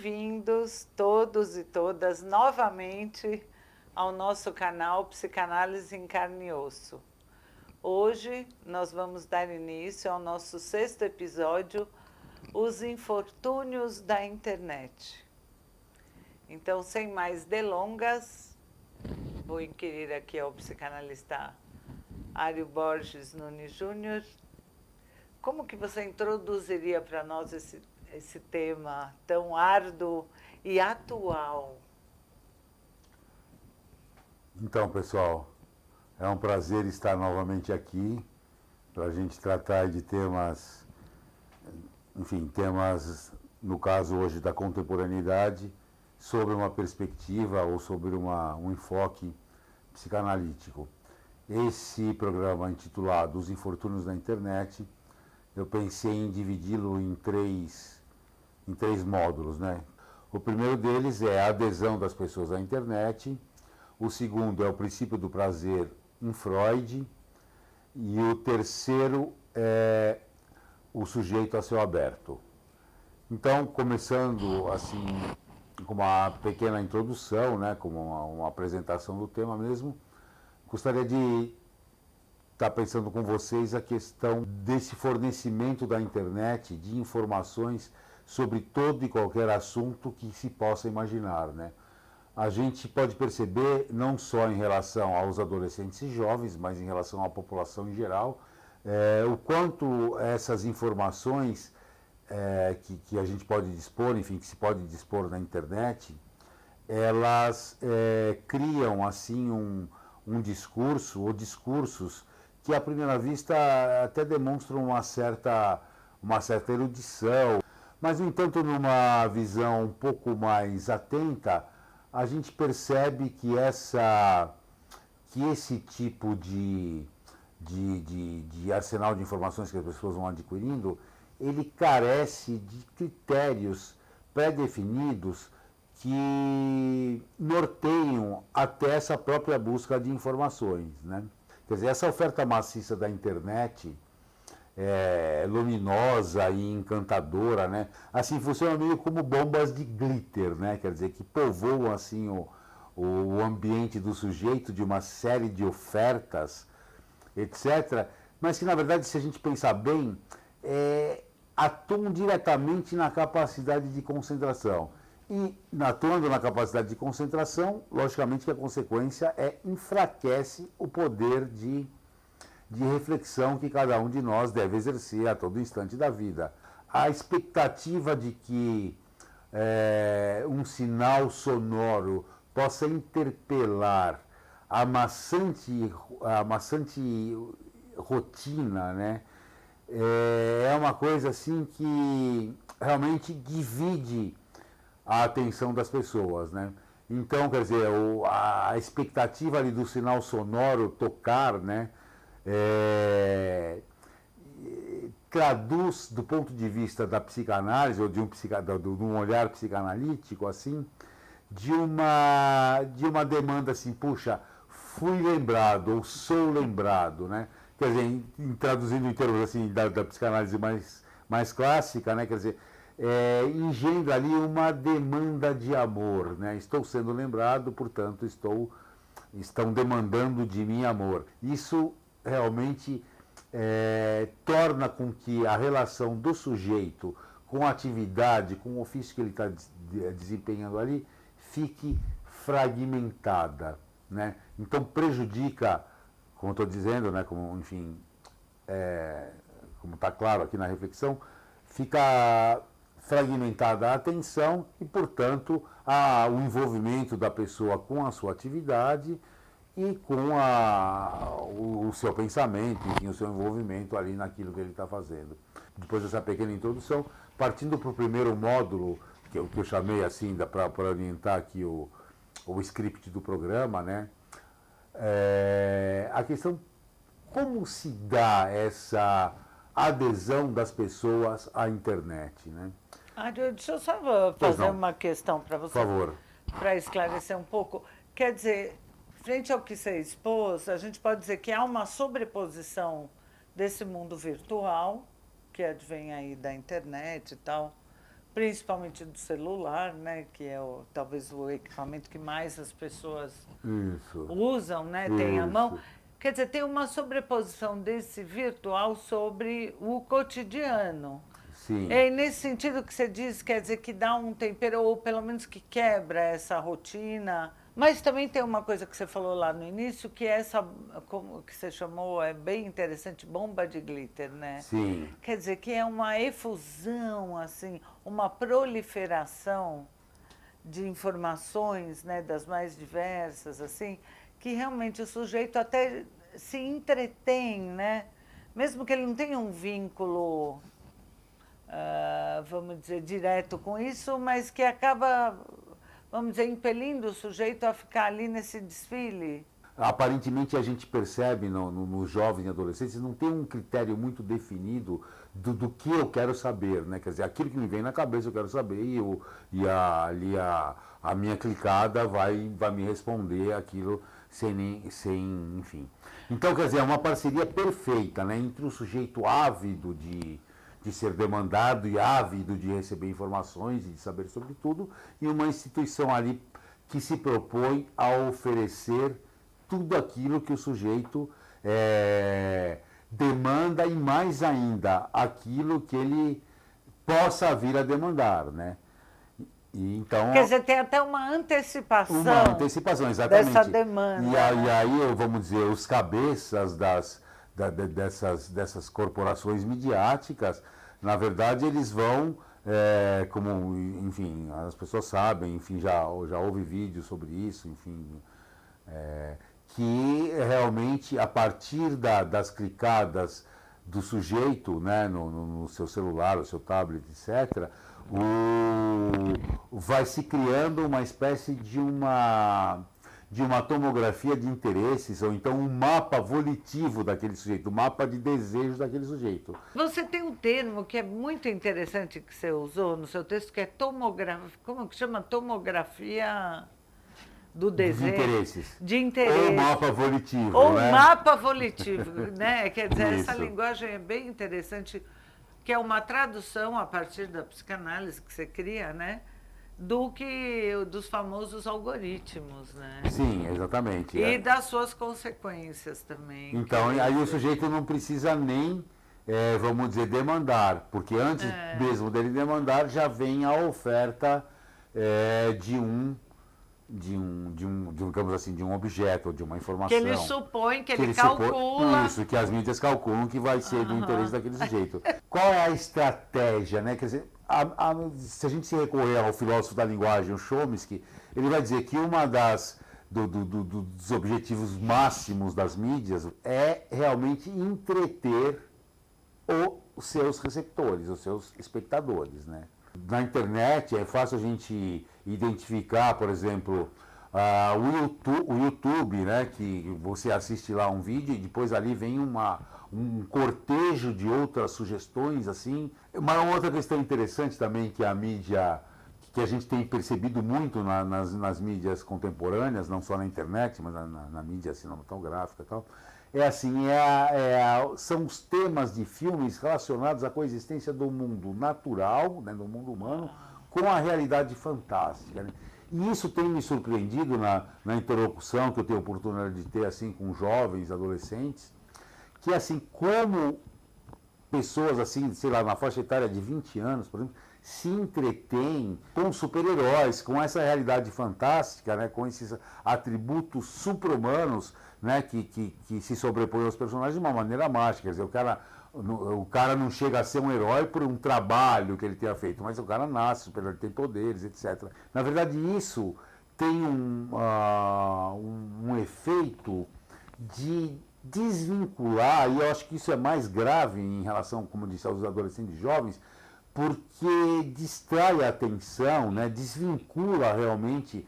bem-vindos todos e todas novamente ao nosso canal Psicanálise em Carne e Osso. Hoje nós vamos dar início ao nosso 6º episódio, Os Infortúnios da Internet. Então, sem mais delongas, vou inquirir aqui ao psicanalista Ário Borges Nunes Júnior. Como que você introduziria para nós esse tema tão árduo e atual? Então, pessoal, é um prazer estar novamente aqui para a gente tratar de temas, temas, no caso hoje, da contemporaneidade, sobre uma perspectiva ou sobre um enfoque psicanalítico. Esse programa intitulado Os Infortúnios da Internet, eu pensei em dividi-lo em três módulos, né? O primeiro deles é a adesão das pessoas à internet, o segundo é o princípio do prazer em Freud, e o terceiro é o sujeito a céu aberto. Então, começando assim, com uma pequena introdução, né, como uma apresentação do tema mesmo, gostaria de estar pensando com vocês a questão desse fornecimento da internet de informações sobre todo e qualquer assunto que se possa imaginar, né? A gente pode perceber, não só em relação aos adolescentes e jovens, mas em relação à população em geral, o quanto essas informações que a gente pode dispor, que se pode dispor na internet, elas criam assim um discurso ou discursos que à primeira vista até demonstram uma certa erudição, mas no entanto numa visão um pouco mais atenta, a gente percebe que esse tipo de arsenal de informações que as pessoas vão adquirindo, ele carece de critérios pré-definidos que norteiam até essa própria busca de informações, né? Quer dizer, essa oferta maciça da internet, luminosa e encantadora, né? Assim, funciona meio como bombas de glitter, né? Quer dizer, que povoam assim o ambiente do sujeito de uma série de ofertas, etc. Mas que, na verdade, se a gente pensar bem, atuam diretamente na capacidade de concentração. E, atuando na capacidade de concentração, logicamente que a consequência enfraquece o poder de reflexão que cada um de nós deve exercer a todo instante da vida. A expectativa de que um sinal sonoro possa interpelar a maçante rotina, né? É uma coisa assim que realmente divide a atenção das pessoas, né? Então, quer dizer, a expectativa ali do sinal sonoro tocar, né? Traduz, do ponto de vista da psicanálise, ou de um olhar psicanalítico, assim, de uma demanda assim, puxa, fui lembrado, ou sou lembrado, né? Quer dizer, traduzindo em termos assim, da psicanálise mais clássica, né? Quer dizer, engendra ali uma demanda de amor, né? Estou sendo lembrado, portanto, estão demandando de mim amor. Isso realmente torna com que a relação do sujeito com a atividade, com o ofício que ele está desempenhando ali, fique fragmentada, né? Então prejudica, como estou dizendo, né? Como está claro aqui na reflexão, fica fragmentada a atenção e, portanto, o envolvimento da pessoa com a sua atividade e com o seu pensamento, o seu envolvimento ali naquilo que ele está fazendo. Depois dessa pequena introdução, partindo para o primeiro módulo, que eu chamei assim, para orientar aqui o script do programa, né? A questão, como se dá essa adesão das pessoas à internet, né? Deixa eu só fazer uma questão para você. Por favor. Para esclarecer um pouco. Quer dizer, frente ao que você expôs, a gente pode dizer que há uma sobreposição desse mundo virtual, que advém aí da internet e tal, principalmente do celular, né, que é talvez o equipamento que mais as pessoas Isso. usam, né, tem à mão. Isso. Quer dizer, tem uma sobreposição desse virtual sobre o cotidiano. Sim. E nesse sentido que você diz, quer dizer, que dá um tempero, ou pelo menos que quebra essa rotina. Mas também tem uma coisa que você falou lá no início, que é essa, como que você chamou, é bem interessante, bomba de glitter, né? Sim. Quer dizer, que é uma efusão, assim, uma proliferação de informações, né, das mais diversas, assim, que realmente o sujeito até se entretém, né? Mesmo que ele não tenha um vínculo, vamos dizer, direto com isso, mas que acaba, vamos dizer, impelindo o sujeito a ficar ali nesse desfile. Aparentemente a gente percebe nos jovens e adolescentes não tem um critério muito definido do que eu quero saber, né? Quer dizer, aquilo que me vem na cabeça eu quero saber a minha clicada vai me responder aquilo sem, enfim. Então, quer dizer, é uma parceria perfeita, né? Entre o sujeito ávido de ser demandado e ávido de receber informações e de saber sobre tudo, e uma instituição ali que se propõe a oferecer tudo aquilo que o sujeito demanda e mais ainda aquilo que ele possa vir a demandar, né? E então, quer dizer, tem até uma antecipação. Uma antecipação, exatamente. Dessa demanda. E aí, vamos dizer, os cabeças dessas corporações midiáticas, na verdade, eles vão, como, enfim, as pessoas sabem, enfim, já houve vídeos sobre isso, enfim, que realmente, a partir das clicadas do sujeito, né, no seu celular, no seu tablet, etc., vai se criando uma espécie de uma tomografia de interesses, ou então um mapa volitivo daquele sujeito, um mapa de desejos daquele sujeito. Você tem um termo que é muito interessante que você usou no seu texto, que é tomografia, como que chama? Tomografia do desejo. De interesses. De interesse. Ou mapa volitivo. Ou né? mapa volitivo, né? Quer dizer, essa Isso. linguagem é bem interessante, que é uma tradução a partir da psicanálise que você cria, né? Dos famosos algoritmos, né? Sim, exatamente. E das suas consequências também. Então, aí o sujeito não precisa nem, vamos dizer, demandar, porque antes mesmo dele demandar, já vem a oferta digamos assim, de um objeto, de uma informação. Que ele supõe, que ele calcula. Isso, que as mídias calculam que vai ser do interesse daquele sujeito. Qual é a estratégia, né? Quer dizer, se a gente se recorrer ao filósofo da linguagem, o Chomsky, ele vai dizer que uma dos objetivos máximos das mídias é realmente entreter os seus receptores, os seus espectadores, né? Na internet é fácil a gente identificar, por exemplo, o YouTube, né, que você assiste lá um vídeo e depois ali vem um cortejo de outras sugestões, assim. Uma outra questão interessante também que a mídia, que a gente tem percebido muito nas mídias contemporâneas, não só na internet, mas na mídia cinematográfica e tal, são os temas de filmes relacionados à coexistência do mundo natural, né, do mundo humano, com a realidade fantástica, né? E isso tem me surpreendido na interlocução que eu tenho a oportunidade de ter assim, com jovens, adolescentes, que assim, como pessoas assim, sei lá, na faixa etária de 20 anos, por exemplo, se entretêm com super-heróis, com essa realidade fantástica, né, com esses atributos supra-humanos, né, que se sobrepõem aos personagens de uma maneira mágica. Quer dizer, o cara não chega a ser um herói por um trabalho que ele tenha feito, mas o cara nasce superior, ele tem poderes, etc. Na verdade, isso tem um efeito de desvincular, e eu acho que isso é mais grave em relação, como eu disse, aos adolescentes e jovens, porque distrai a atenção, né, desvincula realmente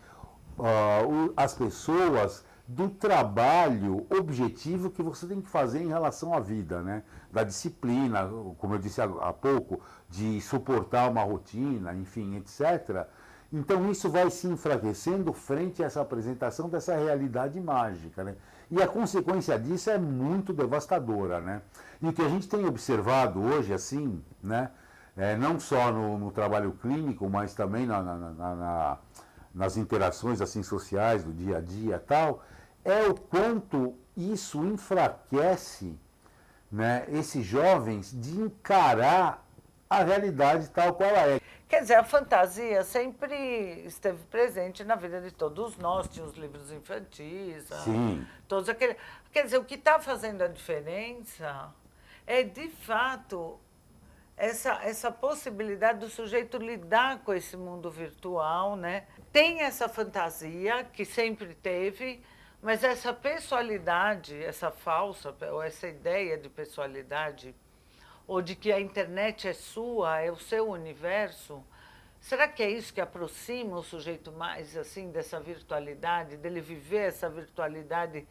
as pessoas do trabalho objetivo que você tem que fazer em relação à vida, né? Da disciplina, como eu disse há pouco, de suportar uma rotina, enfim, etc. Então isso vai se enfraquecendo frente a essa apresentação dessa realidade mágica, né? E a consequência disso é muito devastadora, né? E o que a gente tem observado hoje, assim, né? não só no trabalho clínico, mas também nas interações assim, sociais do dia a dia e tal, é o quanto isso enfraquece, né, esses jovens de encarar a realidade tal qual ela é. Quer dizer, a fantasia sempre esteve presente na vida de todos nós. Tinha os livros infantis, Sim. todos aqueles. Quer dizer, o que está fazendo a diferença é, de fato, essa possibilidade do sujeito lidar com esse mundo virtual, né? Tem essa fantasia que sempre teve, mas essa pessoalidade, essa falsa, ou essa ideia de pessoalidade, ou de que a internet é sua, é o seu universo, será que é isso que aproxima o sujeito mais assim dessa virtualidade, dele viver essa virtualidade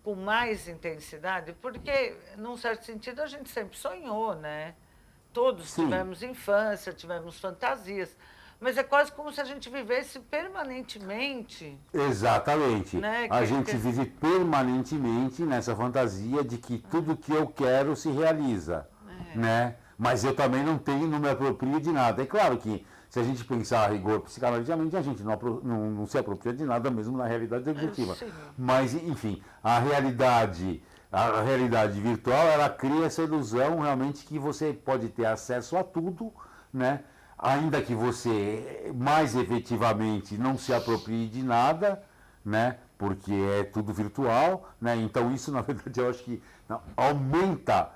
com mais intensidade? Porque, num certo sentido, a gente sempre sonhou, né? Todos Sim. tivemos infância, tivemos fantasias, mas é quase como se a gente vivesse permanentemente. Exatamente. Né? A gente vive permanentemente nessa fantasia de que tudo que eu quero se realiza, né? Mas eu também não me aproprio de nada. É claro que se a gente pensar a rigor psicanaliticamente, a gente não se apropria de nada mesmo na realidade objetiva. Mas, enfim, a realidade virtual, ela cria essa ilusão realmente que você pode ter acesso a tudo, né? Ainda que você mais efetivamente não se aproprie de nada, né? Porque é tudo virtual, né? Então isso, na verdade, eu acho que aumenta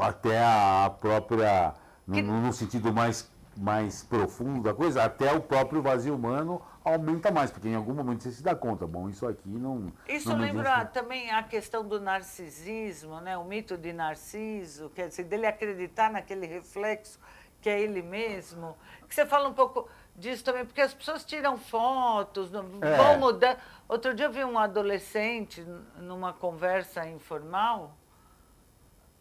até a própria, no sentido mais profundo da coisa, até o próprio vazio humano aumenta mais, porque em algum momento você se dá conta, bom, isso aqui não... Isso não lembra também a questão do narcisismo, né? O mito de Narciso, quer dizer, dele acreditar naquele reflexo que é ele mesmo. Que você fala um pouco disso também, porque as pessoas tiram fotos, vão mudar. Outro dia eu vi um adolescente, numa conversa informal,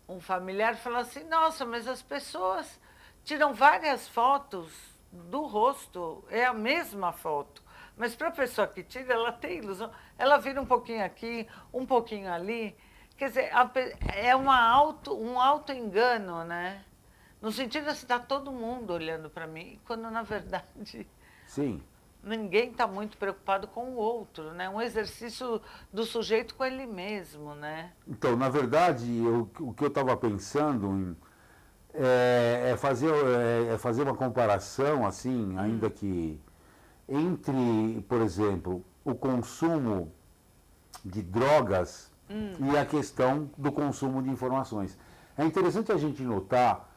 um familiar falou assim, nossa, mas as pessoas tiram várias fotos do rosto, é a mesma foto. Mas para a pessoa que tira, ela tem ilusão. Ela vira um pouquinho aqui, um pouquinho ali. Quer dizer, é um auto-engano, né? No sentido de estar todo mundo olhando para mim, quando, na verdade, Sim. Ninguém está muito preocupado com o outro, né? Um exercício do sujeito com ele mesmo, né? Então, na verdade, o que eu estava pensando é fazer uma comparação, assim, ainda que entre, por exemplo, o consumo de drogas e a questão do consumo de informações. É interessante a gente notar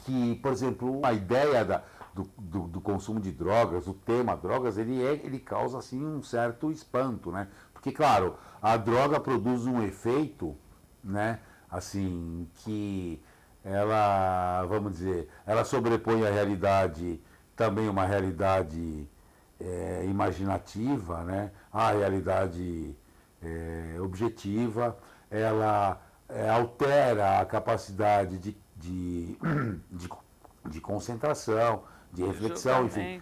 que, por exemplo, a ideia do consumo de drogas, o tema drogas, ele causa assim um certo espanto, né? Porque, claro, a droga produz um efeito, né? Assim, que ela, vamos dizer, ela sobrepõe a realidade, também uma realidade imaginativa, né? A realidade objetiva, ela altera a capacidade de concentração, de reflexão, enfim.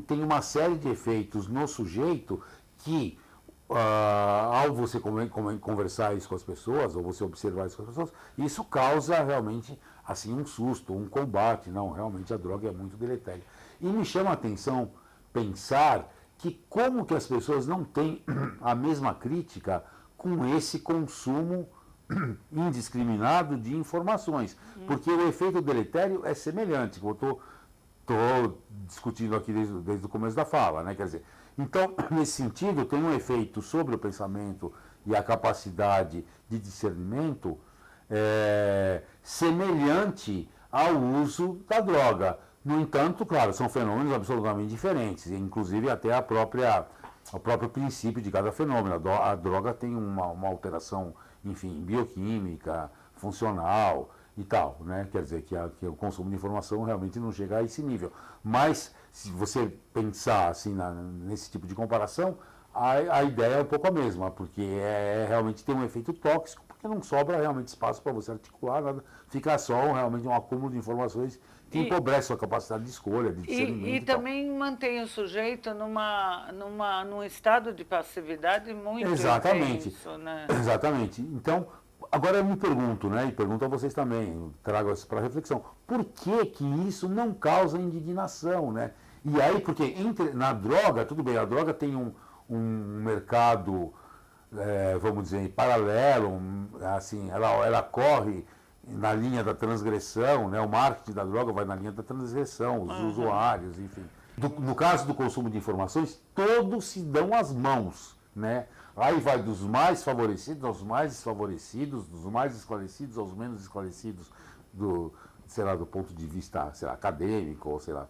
Tem uma série de efeitos no sujeito que, ao você conversar isso com as pessoas, ou você observar isso com as pessoas, isso causa realmente assim, um susto, um combate. Não, realmente a droga é muito deletéria. E me chama a atenção pensar que como que as pessoas não têm a mesma crítica com esse consumo indiscriminado de informações, porque o efeito deletério é semelhante, que eu estou discutindo aqui desde o começo da fala, né? Quer dizer, então, nesse sentido, tem um efeito sobre o pensamento e a capacidade de discernimento semelhante ao uso da droga. No entanto, claro, são fenômenos absolutamente diferentes, inclusive até o próprio princípio de cada fenômeno. A droga tem uma alteração, enfim, bioquímica, funcional e tal, né? Quer dizer que o consumo de informação realmente não chega a esse nível. Mas, se você pensar assim nesse tipo de comparação, a ideia é um pouco a mesma, porque realmente tem um efeito tóxico, porque não sobra realmente espaço para você articular nada, fica só realmente um acúmulo de informações que empobrece a sua capacidade de escolha, de discernimento. E também mantém o sujeito num estado de passividade muito intenso, né? Exatamente. Então, Agora eu me pergunto, né, e pergunto a vocês também, eu trago isso para reflexão, por que que isso não causa indignação, né? E aí, porque na droga, tudo bem, a droga tem um mercado, vamos dizer, paralelo, assim, ela corre na linha da transgressão, né? O marketing da droga vai na linha da transgressão, os usuários, enfim. No caso do consumo de informações, todos se dão as mãos, né? Aí vai dos mais favorecidos aos mais desfavorecidos, dos mais esclarecidos aos menos esclarecidos, sei lá, do ponto de vista, sei lá, acadêmico, ou sei lá.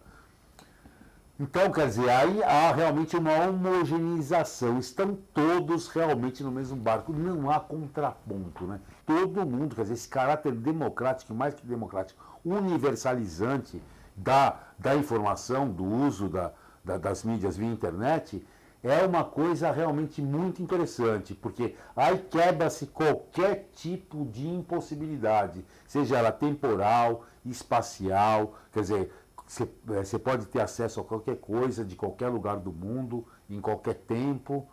Então, quer dizer, aí há realmente uma homogeneização, estão todos realmente no mesmo barco, não há contraponto, né? Todo mundo, quer dizer, esse caráter democrático, mais que democrático, universalizante da informação, do uso das mídias via internet, é uma coisa realmente muito interessante, porque aí quebra-se qualquer tipo de impossibilidade, seja ela temporal, espacial, quer dizer, você pode ter acesso a qualquer coisa, de qualquer lugar do mundo, em qualquer tempo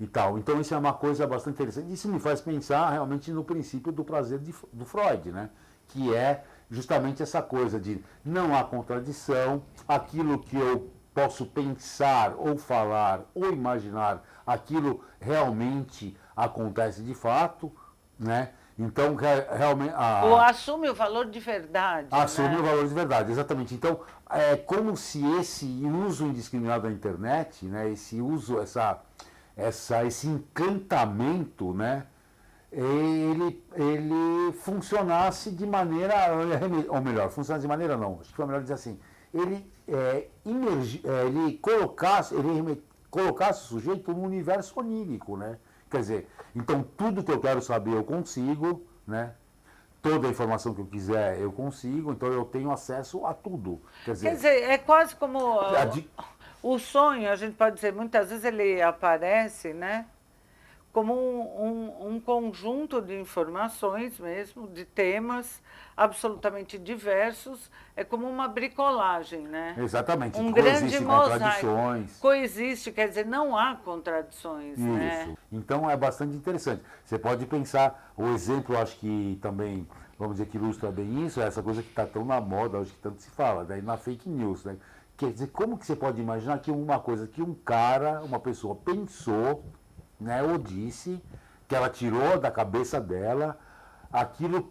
e tal. Então isso é uma coisa bastante interessante. Isso me faz pensar realmente no princípio do prazer do Freud, né? Que é justamente essa coisa de não há contradição, aquilo que eu posso pensar ou falar ou imaginar, aquilo realmente acontece de fato, né? Então, realmente... Ou assume o valor de verdade. Assume né? o valor de verdade, exatamente. Então, é como se esse uso indiscriminado da internet, né, esse uso, esse encantamento, né, ele funcionasse de maneira, ou melhor, funcionasse de maneira não, acho que foi melhor dizer assim, ele colocasse o sujeito num universo onírico, né? Quer dizer, então tudo que eu quero saber eu consigo, né? Toda a informação que eu quiser eu consigo, então eu tenho acesso a tudo. Quer dizer, é quase como de- o sonho, a gente pode dizer, muitas vezes ele aparece, né? Como um conjunto de informações mesmo, de temas absolutamente diversos, é como uma bricolagem, né? Exatamente, Um grande coexistem mosaico. contradições. Coexiste, quer dizer, não há contradições, né? Isso. Então é bastante interessante. Você pode pensar, o exemplo, acho que também, vamos dizer, que ilustra bem isso, é essa coisa que está tão na moda hoje, que tanto se fala, daí na fake news, né? Quer dizer, como que você pode imaginar que uma coisa que uma pessoa pensou, né, ou disse, que ela tirou da cabeça dela, aquilo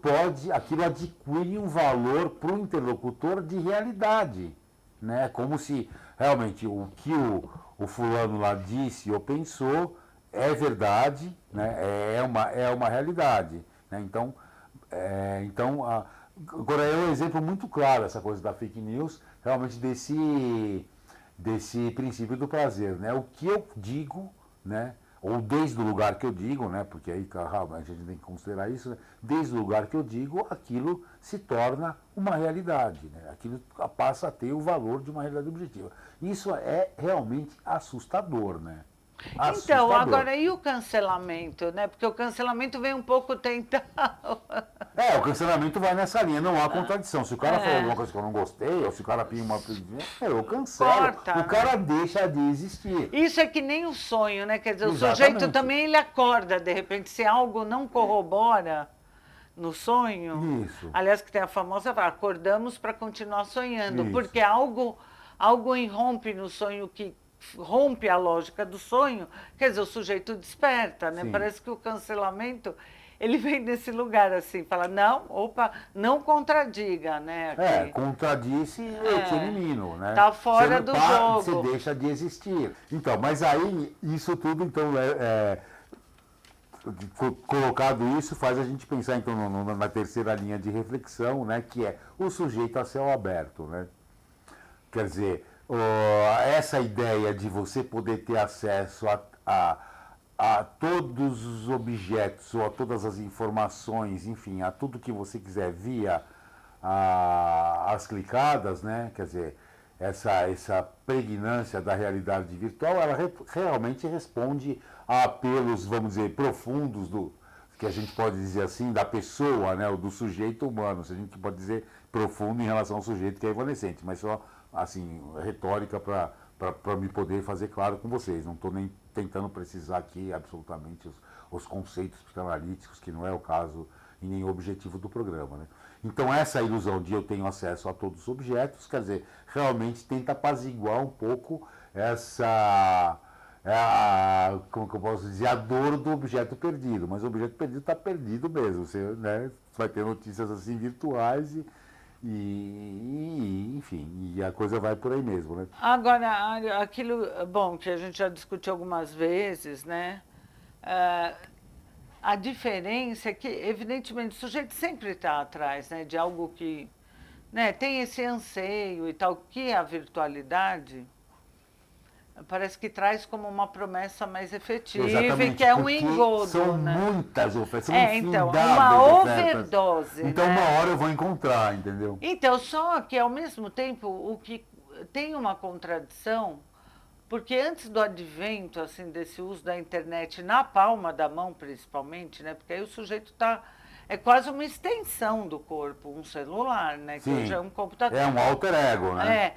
adquire um valor para o interlocutor de realidade, né? Como se realmente o que o fulano lá disse ou pensou é verdade, né? É uma realidade, né? Agora é um exemplo muito claro essa coisa da fake news, realmente desse princípio do prazer, né? O que eu digo, né? Ou desde o lugar que eu digo, né? Porque aí a gente tem que considerar isso, né? Desde o lugar que eu digo, aquilo se torna uma realidade, né? Aquilo passa a ter o valor de uma realidade objetiva. Isso é realmente assustador, né? Então, Assustador. agora, e o cancelamento, né? Porque o cancelamento vem um pouco tentar... O cancelamento vai nessa linha, não há contradição. Se o cara falou alguma coisa que eu não gostei, ou se o cara pediu uma... eu cancelo. Corta, o cara deixa de existir. Isso é que nem o sonho, né? Quer dizer, Exatamente. O sujeito também ele acorda, de repente, se algo não corrobora no sonho. Isso. Aliás, que tem a famosa frase, acordamos para continuar sonhando, Isso. porque algo irrompe no sonho que rompe a lógica do sonho, quer dizer, o sujeito desperta, né? Sim. Parece que o cancelamento, ele vem desse lugar assim, fala, não, opa, não contradiga, né? Aqui. Contradiz-se, eu te elimino, né? Tá fora do jogo. Você deixa de existir. Então, mas aí, isso tudo, então, colocado isso, faz a gente pensar, então, na terceira linha de reflexão, né? Que é o sujeito a céu aberto, né? Quer dizer, essa ideia de você poder ter acesso a todos os objetos, ou a todas as informações, enfim, a tudo que você quiser via as clicadas, né? Quer dizer, essa pregnância da realidade virtual, ela realmente responde a apelos, vamos dizer, profundos que a gente pode dizer assim, da pessoa, né? Ou do sujeito humano, se a gente pode dizer profundo em relação ao sujeito que é evanescente, mas só assim, retórica para me poder fazer claro com vocês. Não estou nem tentando precisar aqui absolutamente os conceitos psicanalíticos, que não é o caso e nem o objetivo do programa, né? Então essa ilusão de eu tenho acesso a todos os objetos, quer dizer, realmente tenta apaziguar um pouco essa, como que eu posso dizer, a dor do objeto perdido, mas o objeto perdido está perdido mesmo, você, né, vai ter notícias assim virtuais enfim, e a coisa vai por aí mesmo, né? Agora, aquilo, bom, que a gente já discutiu algumas vezes, né? A diferença é que, evidentemente, o sujeito sempre está atrás, né, de algo que, né, tem esse anseio e tal, que a virtualidade parece que traz como uma promessa mais efetiva. Exatamente, e que é um porque engodo, são né? muitas ofertas, são Então, infindáveis uma ofertas. overdose, Então né? uma hora eu vou encontrar, entendeu? Então, só que, ao mesmo tempo, o que tem uma contradição, porque antes do advento, assim, desse uso da internet na palma da mão, principalmente, né? Porque aí o sujeito está... É quase uma extensão do corpo, um celular, né? Que Sim, hoje é um computador. é um alter ego, né? É,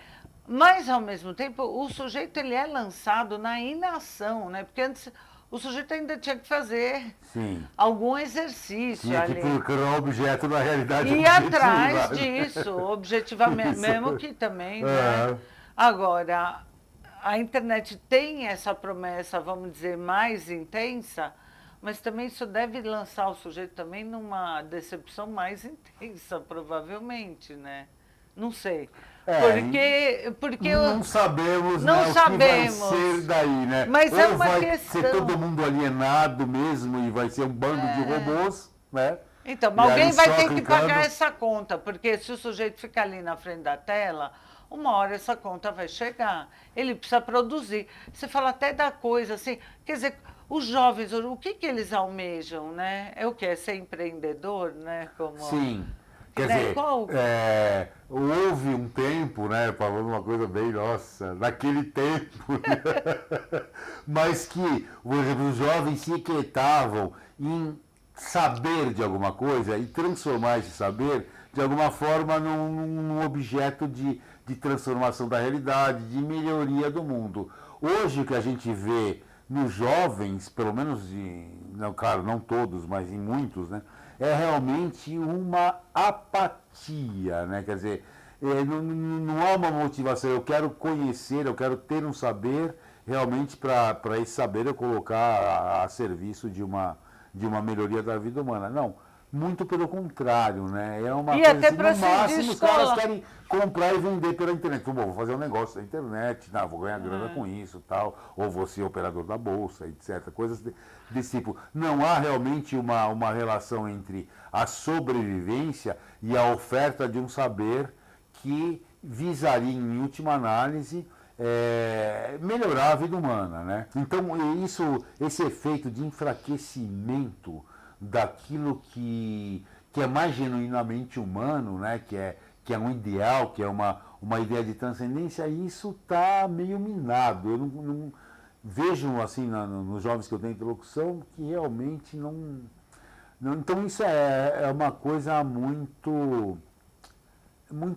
mas, ao mesmo tempo, o sujeito ele é lançado na inação, né? Porque antes o sujeito ainda tinha que fazer Sim. algum exercício Tinha que ali. procurar o objeto da realidade E objetiva, atrás né? disso, objetivamente, Isso. mesmo que também, né? Agora, a internet tem essa promessa, vamos dizer, mais intensa, mas também isso deve lançar o sujeito também numa decepção mais intensa, provavelmente, né? Não sei. Porque não sabemos, não né, sabemos. O que vai ser daí, né? Mas Ou é uma vai questão. ser todo mundo alienado mesmo e vai ser um bando de robôs, né? Então, E mas alguém aí vai só ter que clicando. pagar essa conta, porque se o sujeito ficar ali na frente da tela, uma hora essa conta vai chegar. Ele precisa produzir. Você fala até da coisa assim, quer dizer, os jovens, o que eles almejam, né? É o quê? É ser empreendedor, né? Como... Sim. Quer Né? dizer, Qual? houve um tempo, né, falando uma coisa bem, nossa, naquele tempo, né? Mas que, por exemplo, os jovens se inquietavam em saber de alguma coisa e transformar esse saber, de alguma forma, num objeto de transformação da realidade, de melhoria do mundo. Hoje, o que a gente vê nos jovens, pelo menos, não, claro, não todos, mas em muitos, né, é realmente uma apatia, né? Quer dizer, não há uma motivação, eu quero conhecer, eu quero ter um saber, realmente para esse saber eu colocar a serviço de uma melhoria da vida humana. Não, muito pelo contrário, né? É uma E coisa até assim, para no ser de máximo os caras escola. querem comprar e vender pela internet. Bom, vou fazer um negócio na internet, não, vou ganhar grana com isso, tal, ou vou ser operador da bolsa, etc. Coisas desse tipo. Não há realmente uma relação entre a sobrevivência e a oferta de um saber que visaria, em última análise, melhorar a vida humana, né? Então, esse efeito de enfraquecimento daquilo que é mais genuinamente humano, né? Que é um ideal, que é uma ideia de transcendência, isso está meio minado. Eu não vejo, assim, nos jovens que eu tenho interlocução, que realmente não então, isso é uma coisa muito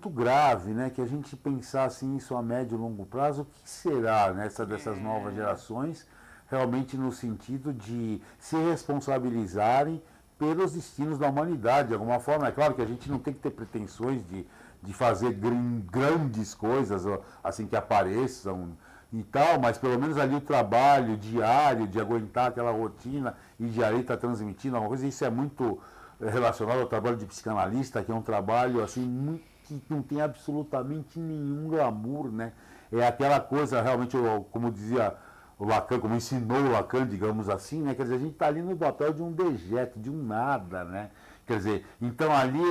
grave, né? Que a gente pensar assim, isso a médio e longo prazo, o que será dessas novas gerações, realmente no sentido de se responsabilizarem pelos destinos da humanidade, de alguma forma. É claro que a gente não tem que ter pretensões de fazer grandes coisas assim que apareçam e tal, mas pelo menos ali o trabalho diário de aguentar aquela rotina e de ali estar transmitindo alguma coisa, isso é muito relacionado ao trabalho de psicanalista, que é um trabalho assim que não tem absolutamente nenhum glamour, né? É aquela coisa realmente, como dizia o Lacan, como ensinou o Lacan, digamos assim, né? Quer dizer, a gente está ali no papel de um dejeto, de um nada, né? Quer dizer, então ali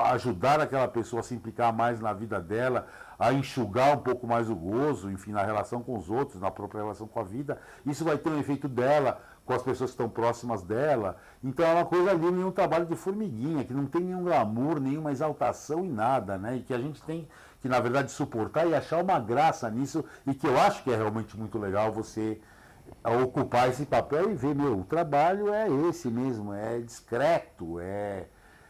ajudar aquela pessoa a se implicar mais na vida dela, a enxugar um pouco mais o gozo, enfim, na relação com os outros, na própria relação com a vida, isso vai ter um efeito dela, com as pessoas que estão próximas dela. Então é uma coisa ali, um trabalho de formiguinha, que não tem nenhum glamour, nenhuma exaltação em nada, né? E que a gente tem que, na verdade, suportar e achar uma graça nisso, e que eu acho que é realmente muito legal você ocupar esse papel e ver, meu, o trabalho é esse mesmo, é discreto,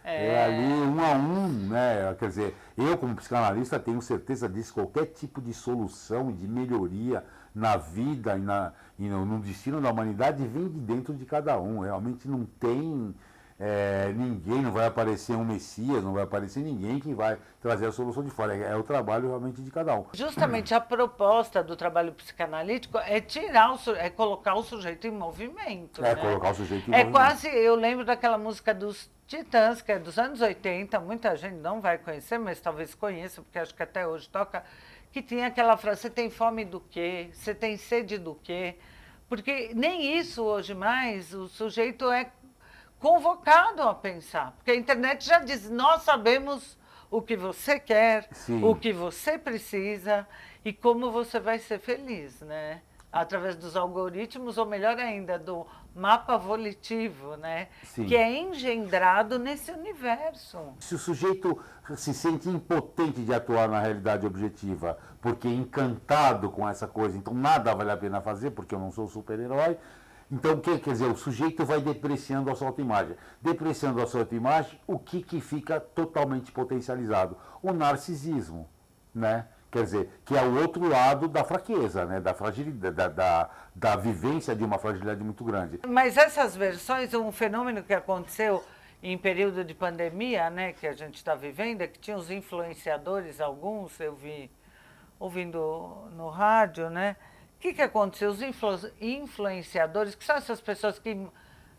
É ali um a um, né? Quer dizer, eu como psicanalista tenho certeza disso, qualquer tipo de solução, de melhoria na vida e no destino da humanidade vem de dentro de cada um. Realmente não tem ninguém, não vai aparecer um Messias, não vai aparecer ninguém que vai trazer a solução de fora. É o trabalho realmente de cada um. Justamente a proposta do trabalho psicanalítico é tirar é colocar o sujeito em movimento. É né? colocar o sujeito em É movimento. quase, eu lembro daquela música dos Titãs, que é dos anos 80, muita gente não vai conhecer, mas talvez conheça, porque acho que até hoje toca, que tinha aquela frase: você tem fome do quê? Você tem sede do quê? Porque nem isso hoje mais o sujeito é convocado a pensar, porque a internet já diz: nós sabemos o que você quer, Sim. o que você precisa e como você vai ser feliz, né? Através dos algoritmos, ou melhor ainda, do mapa volitivo, né? Sim. Que é engendrado nesse universo. Se o sujeito se sente impotente de atuar na realidade objetiva, porque é encantado com essa coisa, então nada vale a pena fazer, porque eu não sou super-herói. Então, quer dizer, o sujeito vai depreciando a sua autoimagem. Depreciando a sua autoimagem, o que fica totalmente potencializado? O narcisismo, né? Quer dizer, que é o outro lado da fraqueza, né? Da fragilidade, da vivência de uma fragilidade muito grande. Mas essas versões, um fenômeno que aconteceu em período de pandemia, né, que a gente está vivendo, é que tinha os influenciadores, alguns eu vi ouvindo no rádio, né? O que aconteceu? Os influenciadores, que são essas pessoas que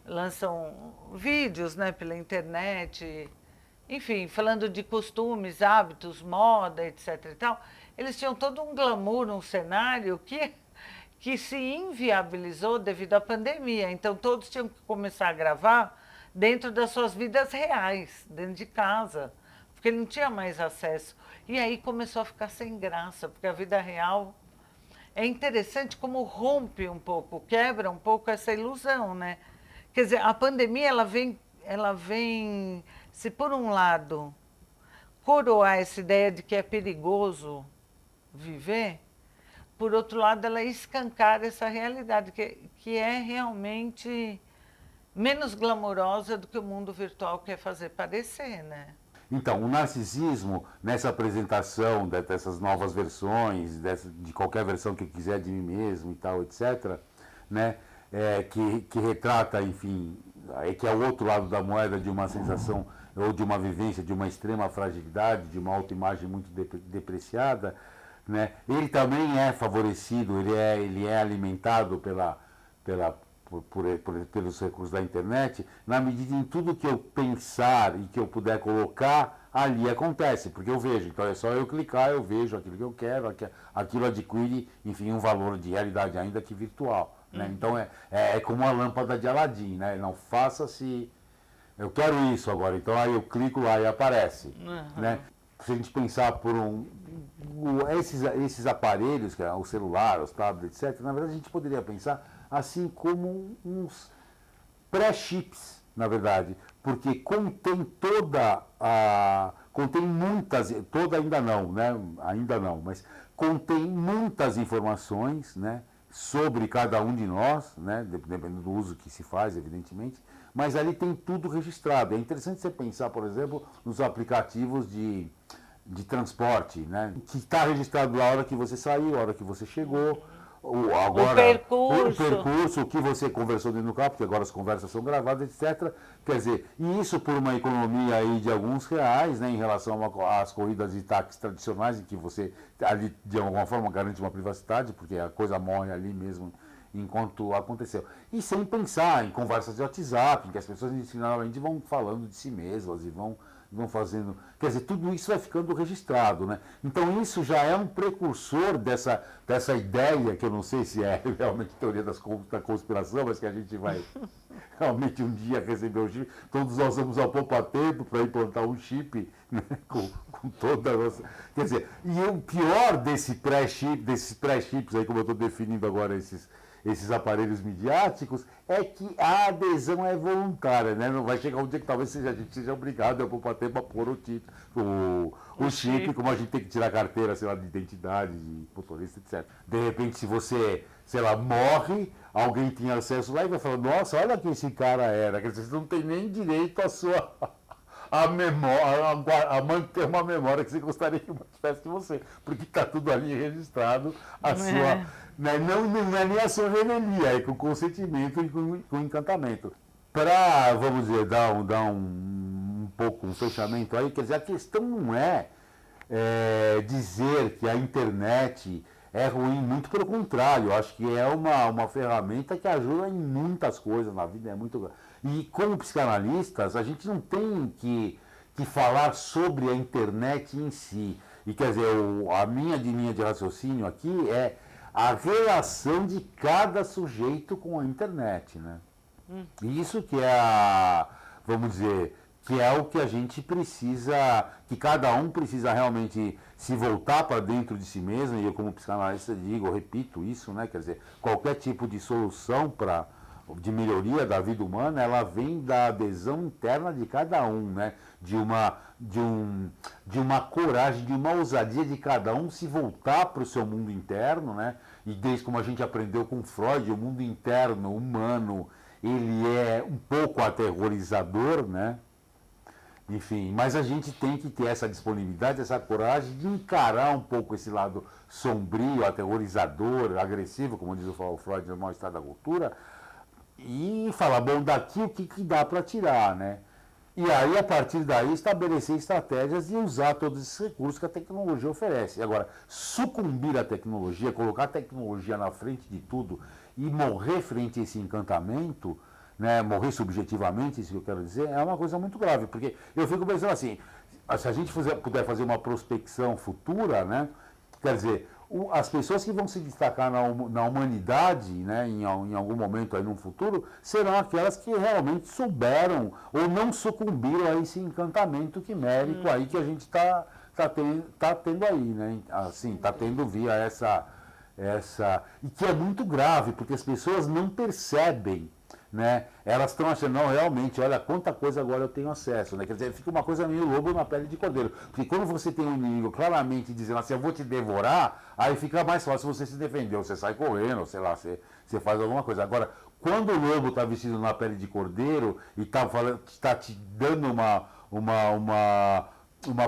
lançam vídeos, né, pela internet, enfim, falando de costumes, hábitos, moda, etc. e tal, eles tinham todo um glamour, um cenário que se inviabilizou devido à pandemia. Então, todos tinham que começar a gravar dentro das suas vidas reais, dentro de casa, porque ele não tinha mais acesso. E aí começou a ficar sem graça, porque a vida real é interessante como rompe um pouco, quebra um pouco essa ilusão, né? Quer dizer, a pandemia ela vem, se por um lado coroar essa ideia de que é perigoso viver, por outro lado ela escancara essa realidade que é realmente menos glamourosa do que o mundo virtual quer fazer parecer, né? Então, o narcisismo, nessa apresentação dessas novas versões, de qualquer versão que eu quiser de mim mesmo e tal, etc., né, que retrata, enfim, que é o outro lado da moeda de uma sensação ou de uma vivência de uma extrema fragilidade, de uma autoimagem muito depreciada, né, ele também é favorecido, ele é alimentado pelos recursos da internet, na medida em tudo que eu pensar e que eu puder colocar, ali acontece, porque eu vejo. Então é só eu clicar, eu vejo aquilo que eu quero, aquilo adquire, enfim, um valor de realidade ainda que virtual. Né? Então é como a lâmpada de Aladim, né? Não faça se... Eu quero isso agora, então aí eu clico lá e aparece. Né? Se a gente pensar por esses aparelhos, que é o celular, os tablets, etc., na verdade a gente poderia pensar assim como uns pré-chips, na verdade, porque contém contém muitas, toda ainda não, né? Ainda não, mas contém muitas informações, né? Sobre cada um de nós, né? Dependendo do uso que se faz, evidentemente, mas ali tem tudo registrado. É interessante você pensar, por exemplo, nos aplicativos de transporte, né? Que está registrado a hora que você saiu, a hora que você chegou, agora, o percurso, o que você conversou dentro do carro, porque agora as conversas são gravadas, etc. Quer dizer, e isso por uma economia aí de alguns reais, né, em relação às corridas de táxi tradicionais, em que você ali de alguma forma garante uma privacidade, porque a coisa morre ali mesmo enquanto aconteceu. E sem pensar em conversas de WhatsApp, em que as pessoas finalmente vão falando de si mesmas e vão fazendo... Quer dizer, tudo isso vai ficando registrado, né? Então isso já é um precursor dessa ideia, que eu não sei se é realmente teoria da conspiração, mas que a gente vai realmente um dia receber o chip. Todos nós vamos ao poupa-tempo para implantar um chip, né? com toda a nossa... Quer dizer, e o pior desses pré-chips aí, como eu estou definindo agora esses aparelhos midiáticos, é que a adesão é voluntária, né? Não vai chegar um dia que talvez a gente seja obrigado a poupa-tempo a pôr o chip, como a gente tem que tirar a carteira, sei lá, de identidade, de motorista, etc. De repente, se você, sei lá, morre, alguém tem acesso lá e vai falar: nossa, olha quem esse cara era. Quer dizer, você não tem nem direito a memória, a manter uma memória que você gostaria que tivesse de você, porque está tudo ali registrado, a sua, né, não é nem a sua revelia, é com consentimento e com encantamento. Para, vamos dizer, dar um pouco um fechamento aí, quer dizer, a questão não é dizer que a internet é ruim, muito pelo contrário, eu acho que é uma ferramenta que ajuda em muitas coisas na vida, é muito. E como psicanalistas, a gente não tem que falar sobre a internet em si. E quer dizer, a minha linha de raciocínio aqui é a relação de cada sujeito com a internet, né? Isso que é vamos dizer, que é o que a gente precisa, que cada um precisa realmente se voltar para dentro de si mesmo, e eu como psicanalista digo, eu repito isso, né? Quer dizer, qualquer tipo de solução de melhoria da vida humana, ela vem da adesão interna de cada um, né? De uma coragem, de uma ousadia de cada um se voltar para o seu mundo interno, né? E desde como a gente aprendeu com Freud, o mundo interno, humano, ele é um pouco aterrorizador, né? Enfim, mas a gente tem que ter essa disponibilidade, essa coragem de encarar um pouco esse lado sombrio, aterrorizador, agressivo, como diz o Freud no Mal Estado da Cultura, e falar, bom, daqui o que dá para tirar, né? E aí, a partir daí, estabelecer estratégias e usar todos esses recursos que a tecnologia oferece. Agora, sucumbir à tecnologia, colocar a tecnologia na frente de tudo e morrer frente a esse encantamento, né, morrer subjetivamente, isso que eu quero dizer, é uma coisa muito grave, porque eu fico pensando assim, se a gente puder fazer uma prospecção futura, né, quer dizer, as pessoas que vão se destacar na humanidade, né, em algum momento aí no futuro, serão aquelas que realmente souberam ou não sucumbiram a esse encantamento quimérico aí que a gente tá tendo aí, né, assim, está tendo via essa, e que é muito grave, porque as pessoas não percebem, né? Elas estão achando, não, realmente, olha quanta coisa agora eu tenho acesso, né? Quer dizer, fica uma coisa meio lobo na pele de cordeiro. Porque quando você tem um inimigo claramente dizendo assim, eu vou te devorar, aí fica mais fácil você se defender, ou você sai correndo, ou sei lá, você faz alguma coisa. Agora, quando o lobo está vestido na pele de cordeiro e está te dando uma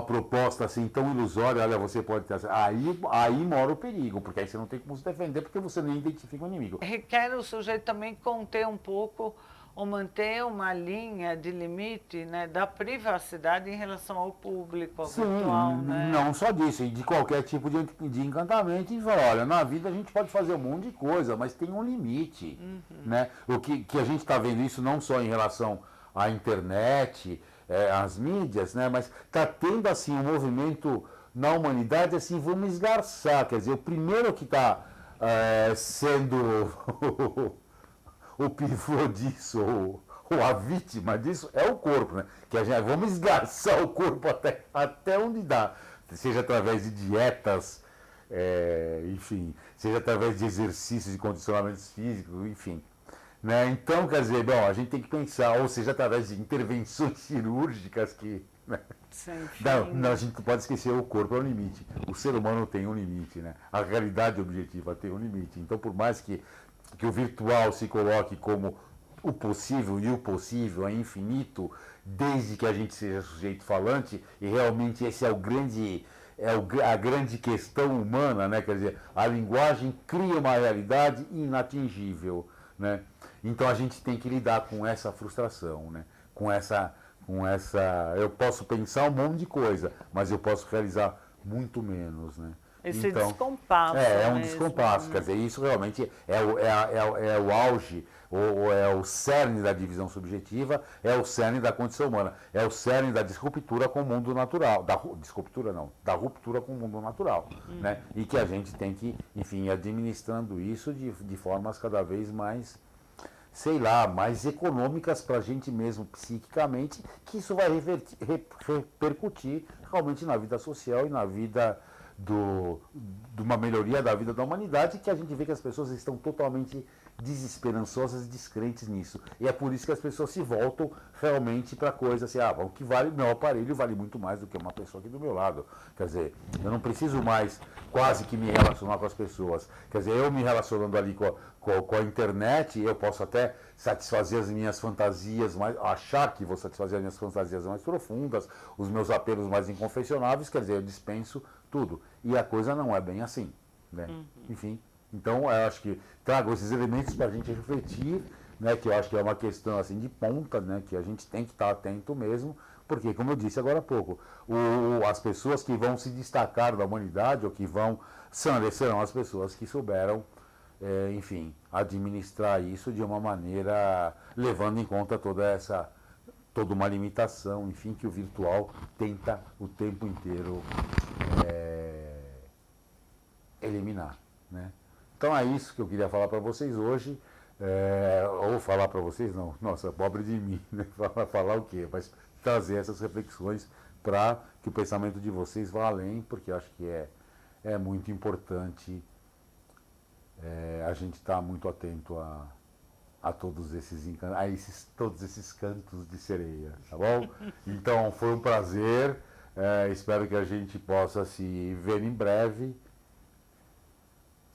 proposta assim tão ilusória, olha, você pode ter. Aí mora o perigo, porque aí você não tem como se defender, porque você nem identifica o inimigo. Requer o sujeito também conter um pouco ou manter uma linha de limite, né, da privacidade em relação ao público, ao virtual, né? Não só disso, e de qualquer tipo de encantamento, e falar, olha, na vida a gente pode fazer um monte de coisa, mas tem um limite, né? O que a gente está vendo isso não só em relação à internet, às mídias, né? Mas está tendo assim um movimento na humanidade, assim, vamos esgarçar, quer dizer, o primeiro que está sendo o pivô disso, ou a vítima disso, é o corpo, né? Que a gente, vamos esgarçar o corpo até onde dá, seja através de dietas, enfim, seja através de exercícios e condicionamentos físicos, enfim. Né? Então, quer dizer, bom, a gente tem que pensar, ou seja, através de intervenções cirúrgicas que... Né? Não, a gente não pode esquecer, o corpo é um limite. O ser humano tem um limite, né? A realidade objetiva tem um limite. Então, por mais que o virtual se coloque como o possível, e o possível é infinito, desde que a gente seja sujeito falante, e realmente esse é a grande questão humana, né? Quer dizer, a linguagem cria uma realidade inatingível, né? Então a gente tem que lidar com essa frustração, né? Com essa, eu posso pensar um monte de coisa, mas eu posso realizar muito menos, né? Esse então, descompasso. É um mesmo, descompasso, quer dizer, isso realmente é o auge, ou é o cerne da divisão subjetiva, é o cerne da condição humana, é o cerne da disruptura com o mundo natural, da ruptura com o mundo natural, né? E que a gente tem que, enfim, ir administrando isso de formas cada vez mais, sei lá, mais econômicas para a gente mesmo, psiquicamente, que isso vai repercutir realmente na vida social e na vida de uma melhoria da vida da humanidade, que a gente vê que as pessoas estão totalmente desesperançosas e descrentes nisso. E é por isso que as pessoas se voltam realmente para coisa assim, o que vale, meu aparelho vale muito mais do que uma pessoa aqui do meu lado. Quer dizer, eu não preciso mais quase que me relacionar com as pessoas. Quer dizer, eu me relacionando ali com a internet, eu posso até satisfazer as minhas fantasias, achar que vou satisfazer as minhas fantasias mais profundas, os meus apelos mais inconfessionáveis, quer dizer, eu dispenso tudo. E a coisa não é bem assim, né? Enfim, então eu acho que trago esses elementos para a gente refletir, né, que eu acho que é uma questão assim de ponta, né, que a gente tem que estar atento mesmo, porque, como eu disse agora há pouco, as pessoas que vão se destacar da humanidade, ou que serão as pessoas que souberam, enfim, administrar isso de uma maneira levando em conta toda uma limitação, enfim, que o virtual tenta o tempo inteiro eliminar, né? Então é isso que eu queria falar para vocês hoje, ou falar para vocês, não, nossa, pobre de mim, né? Falar o quê? Mas trazer essas reflexões para que o pensamento de vocês vá além, porque eu acho que é muito importante a gente estar muito atento a todos esses cantos de sereia, tá bom? Então foi um prazer, espero que a gente possa se ver em breve,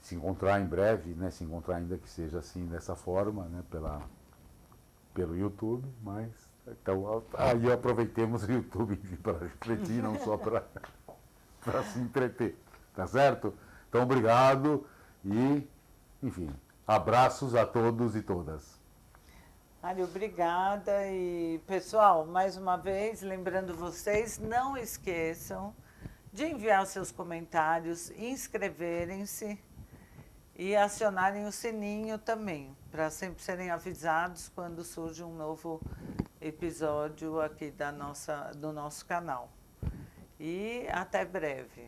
se encontrar em breve, né? Se encontrar ainda que seja assim, dessa forma, né? Pelo YouTube, mas então aí aproveitemos o YouTube para refletir, não só para se entreter, tá certo? Então obrigado e, enfim, abraços a todos e todas. Mário, obrigada. E, pessoal, mais uma vez, lembrando vocês, não esqueçam de enviar os seus comentários, inscreverem-se e acionarem o sininho também, para sempre serem avisados quando surge um novo episódio aqui do nosso canal. E até breve.